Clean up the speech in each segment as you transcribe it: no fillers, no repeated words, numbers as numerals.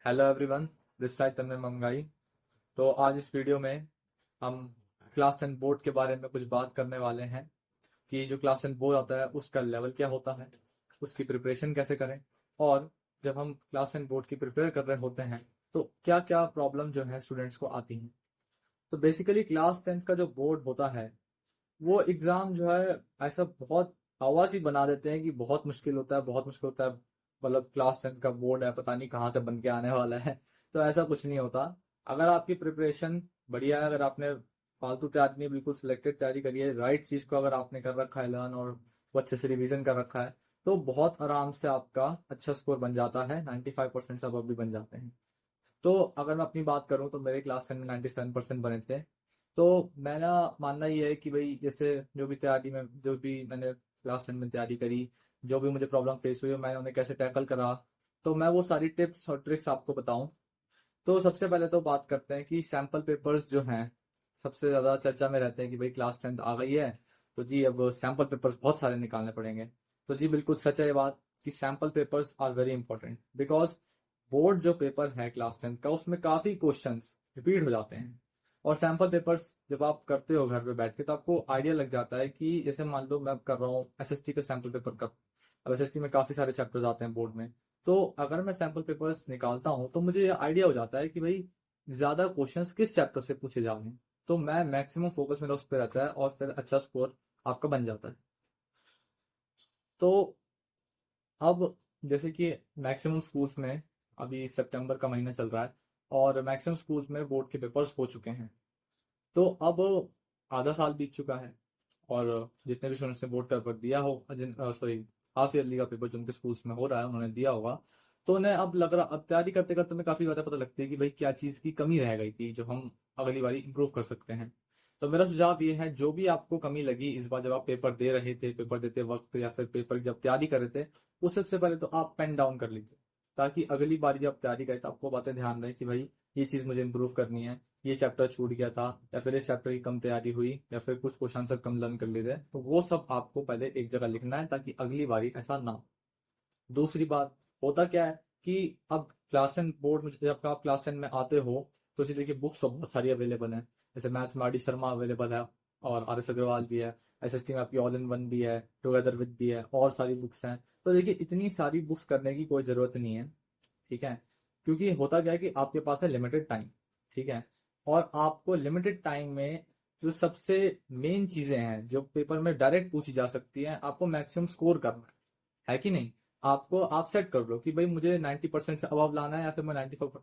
Hello everyone, this side तन्मय मंगाई। तो आज इस वीडियो में हम क्लास 10 बोर्ड के बारे में कुछ बात करने वाले हैं कि जो क्लास 10 बोर्ड आता है उसका लेवल क्या होता है, उसकी प्रिपरेशन कैसे करें, और जब हम क्लास 10 बोर्ड की प्रिपेयर कर रहे होते हैं तो क्या क्या प्रॉब्लम जो है स्टूडेंट्स को आती हैं। तो बेसिकली क्लास 10 का जो बोर्ड होता है वो एग्जाम जो है ऐसा बहुत आवाज ही बना देते हैं कि बहुत मुश्किल होता है, बहुत मुश्किल होता है। मतलब क्लास 10 का बोर्ड है, पता नहीं कहाँ से बन के आने वाला है। तो ऐसा कुछ नहीं होता। अगर आपकी प्रिपरेशन बढ़िया है, अगर आपने फालतू तैयारी नहीं, बिल्कुल सिलेक्टेड तैयारी करी है, राइट चीज को अगर आपने कर रखा है लर्न, और वो अच्छे से रिवीजन कर रखा है, तो बहुत आराम से आपका अच्छा स्कोर बन जाता है। 95% से अब भी बन जाते हैं। तो अगर मैं अपनी बात करूं तो मेरे क्लास 10 में 97% बने थे। तो मेरा मानना ये है कि भाई जैसे जो भी मैंने क्लास 10 में तैयारी करी, जो भी मुझे प्रॉब्लम फेस हुई, मैंने उन्हें कैसे टैकल करा, तो मैं वो सारी टिप्स और ट्रिक्स आपको बताऊं। तो सबसे पहले तो बात करते हैं कि सैम्पल पेपर्स जो हैं सबसे ज़्यादा चर्चा में रहते हैं कि भाई क्लास 10 आ गई है तो जी अब सैम्पल पेपर्स बहुत सारे निकालने पड़ेंगे। तो जी बिल्कुल सच है ये बात कि sample papers are very important, because board जो पेपर है क्लास 10 का उसमें काफ़ी क्वेश्चंस रिपीट हो जाते हैं। और सैम्पल पेपर्स जब आप करते हो घर पे बैठ के तो आपको आइडिया लग जाता है कि जैसे मान लो मैं कर रहा हूँ एसएसटी का सैम्पल पेपर का। अब एसएसटी में काफ़ी सारे चैप्टर्स आते हैं बोर्ड में। तो अगर मैं सैम्पल पेपर्स निकालता हूँ तो मुझे आइडिया हो जाता है कि भाई ज्यादा क्वेश्चंस किस चैप्टर से पूछे जा रहे हैं। तो मैं मैक्सिमम फोकस मेरा उस पर रहता है और फिर अच्छा स्कोर आपका बन जाता है। तो अब जैसे कि मैक्सिमम स्कूल्स में अभी सितंबर का महीना चल रहा है और मैक्सिमम स्कूल्स में बोर्ड के पेपर्स हो चुके हैं। तो अब आधा साल बीत चुका है और जितने भी स्टूडेंट्स ने बोर्ड का पेपर दिया हो, सॉरी, हाफ ईयरली का पेपर जो उनके स्कूल्स में हो रहा है उन्होंने दिया होगा। तो उन्हें अब लग रहा, अब तैयारी करते करते में काफी ज्यादा पता लगती है कि भाई क्या चीज की कमी रह गई थी जो हम अगली बारी इंप्रूव कर सकते हैं। तो मेरा सुझाव ये है, जो भी आपको कमी लगी इस बार जब आप पेपर दे रहे थे, पेपर देते वक्त या फिर पेपर जब तैयारी कर रहे थे, उस सबसे पहले तो आप पेन डाउन कर लीजिए, ताकि अगली बारी जब तैयारी करें तो आपको बातें ध्यान रहे कि भाई ये चीज मुझे इंप्रूव करनी है, ये चैप्टर छूट गया था, या फिर इस चैप्टर की कम तैयारी हुई, या फिर कुछ क्वेश्चन आंसर कम लर्न कर लिए थे, तो वो सब आपको पहले एक जगह लिखना है ताकि अगली बारी ऐसा ना हो। दूसरी बात, होता क्या है कि अब क्लास 10 बोर्ड में जब आप क्लास 10 में आते हो तो जी देखिए बुक्स तो बहुत सारी अवेलेबल हैं। जैसे मैथ्स में आर डी शर्मा अवेलेबल है, और आर एस अग्रवाल भी है। एसएसटी में आपकी ऑल इन वन भी है, टुगेदर विद भी है, और सारी बुक्स हैं। तो देखिए इतनी सारी बुक्स करने की कोई जरूरत नहीं है, ठीक है। क्योंकि होता क्या है कि आपके पास है लिमिटेड टाइम, ठीक है। और आपको लिमिटेड टाइम में जो सबसे मेन चीजें हैं जो पेपर में डायरेक्ट पूछी जा सकती हैं, आपको मैक्सिमम स्कोर करना है कि नहीं। आपको आप सेट कर लो कि भाई मुझे 90% से अबव लाना है, या फिर मैं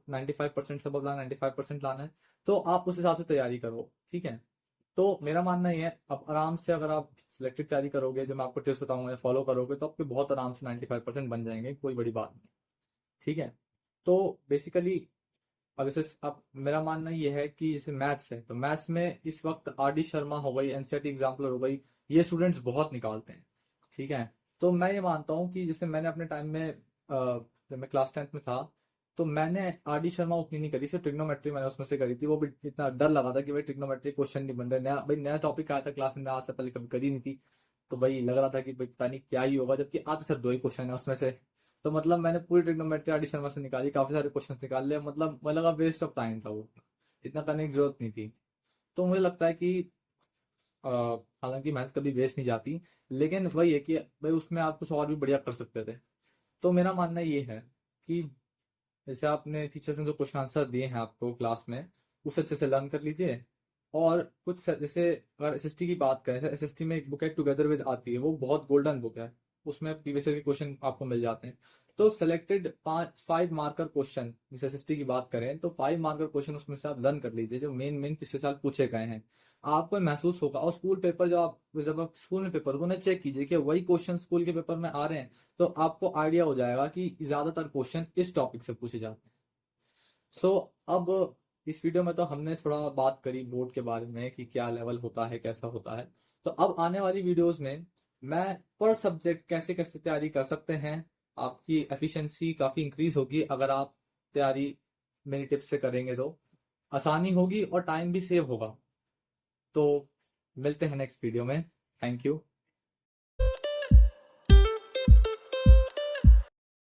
95% से अबव लाना, 95% लाना है। तो आप उस हिसाब से तैयारी करो, ठीक है। तो मेरा मानना ये है, अब आराम से अगर आप सिलेक्टेड तैयारी करोगे, जो मैं आपको टिप्स बताऊंगा, फॉलो करोगे, तो आपके बहुत आराम से 95% बन जाएंगे, कोई बड़ी बात नहीं, ठीक है। तो बेसिकली अब जैसे अब मेरा मानना यह है कि जैसे मैथ्स है तो मैथ्स में इस वक्त आर डी शर्मा हो गई, एनसीईआरटी एग्जाम्पलर हो गई, ये स्टूडेंट्स बहुत निकालते हैं, ठीक है। तो मैं ये मानता हूँ कि जैसे मैंने अपने टाइम में जब मैं क्लास 10th में था तो मैंने आर डी शर्मा उतनी नहीं करी, सिर्फ ट्रिग्नोमेट्री मैंने उसमें से करी थी। वो भी इतना डर लगा था कि भाई ट्रिग्नोमेट्री क्वेश्चन नहीं बन रहे, नया भाई नया टॉपिक आया था क्लास में, आज से पहले कभी करी नहीं थी। तो भाई लग रहा था कि भाई पता नहीं क्या ही होगा, जबकि आते सिर्फ दो ही क्वेश्चन है उसमें से। तो मतलब मैंने पूरी ट्रिग्नोमेट्री आर डी शर्मा से निकाली, काफी सारे क्वेश्चन निकाल लिए, मतलब मुझे लगा वेस्ट ऑफ टाइम था वो, इतना करने की जरूरत नहीं थी। तो मुझे लगता है कि अ, हालांकि मेहनत कभी वेस्ट नहीं जाती, लेकिन वही है कि भाई उसमें आप कुछ और भी बढ़िया कर सकते थे। तो मेरा मानना ये है कि जैसे आपने टीचर्स ने जो क्वेश्चन आंसर दिए हैं आपको क्लास में, उसे अच्छे से लर्न कर लीजिए। और कुछ जैसे अगर एसएसटी की बात करें, एसएसटी में एक बुक है टुगेदर विद आती है, वो बहुत गोल्डन बुक है। उसमें प्रीवियस ईयर के क्वेश्चन आपको मिल जाते हैं। तो सेलेक्टेड 5 मार्कर क्वेश्चन, जैसे एसएसटी की बात करें तो 5 मार्कर क्वेश्चन उसमें से आप लर्न कर लीजिए, जो मेन मेन पिछले साल पूछे गए हैं। आपको महसूस होगा, और स्कूल पेपर जब आप स्कूल में पेपर उन्हें चेक कीजिए कि वही क्वेश्चन स्कूल के पेपर में आ रहे हैं, तो आपको आइडिया हो जाएगा कि ज्यादातर क्वेश्चन इस टॉपिक से पूछे जाते हैं। सो अब इस वीडियो में तो हमने थोड़ा बात करी बोर्ड के बारे में कि क्या लेवल होता है, कैसा होता है। तो अब आने वाली वीडियोस में मैं पर सब्जेक्ट कैसे कैसे तैयारी कर सकते हैं, आपकी एफिशिएंसी काफी इंक्रीज होगी अगर आप तैयारी मेरी टिप्स से करेंगे, तो आसानी होगी और टाइम भी सेव होगा। तो मिलते हैं नेक्स्ट वीडियो में। Thank you.